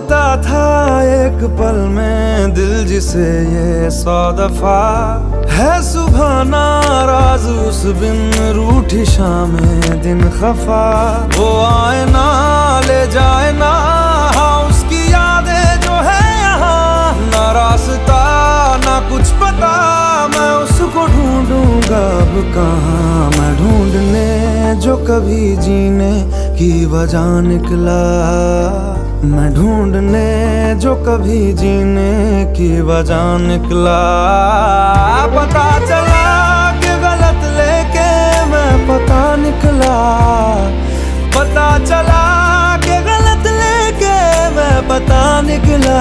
मांगता था एक पल में दिल जिसे ये 100 दफा, है सुबह नाराज उस बिन रूठी शामें दिन खफा। वो आए ना ले जाए ना उसकी यादें जो है यहाँ, ना रास्ता ना कुछ पता, मैं उसको ढूंढूंगा अब कहाँ। मैं ढूंढने जो कभी जीने की वजह निकला, मैं ढूंढने जो कभी जीने की वजह निकला। पता चला कि गलत लेके मैं पता निकला, पता चला कि गलत लेके मैं पता निकला।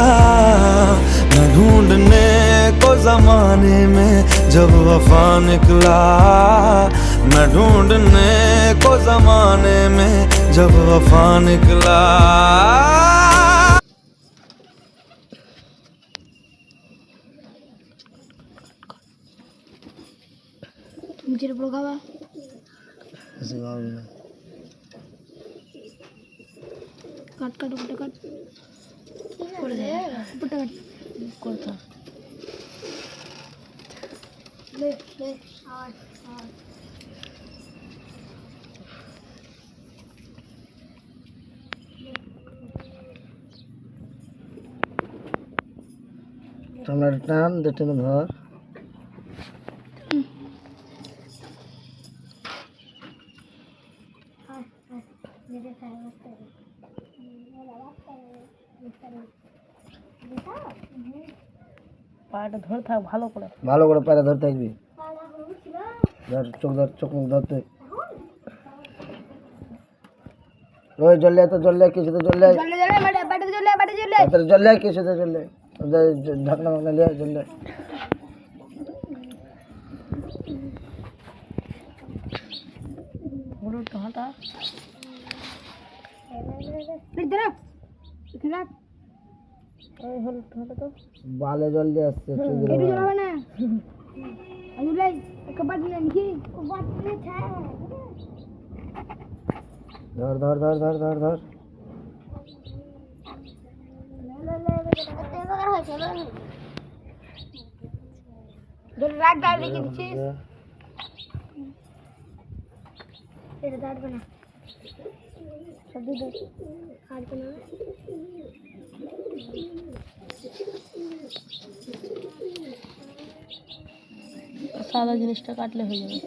मैं ढूंढने को जमाने में जब वफा निकला, मैं ढूंढने को जमाने में जब वफा निकला। मुझे बड़ो खावा काट काट उल्टा काट कर दे उल्टा काट करता ले ले और टमाटर टान देते ना धर পাটা ধরে থাক ভালো করে পায়রা ধরতে থাকবি। ধর চোখ মুখ ধরতে ওই জলে তো জলে কিছুতে জলে জলে কিছুতে জলে ঢাকনা মাকনা লিয়া জলে হলুদ হাঁটা এই হলুদ হাঁটা তো বালে জল দিয়ে আসছে ধর ধর ধর ধর ধর ধর সাদা জিনিসটা কাটলে হয়ে যাবে।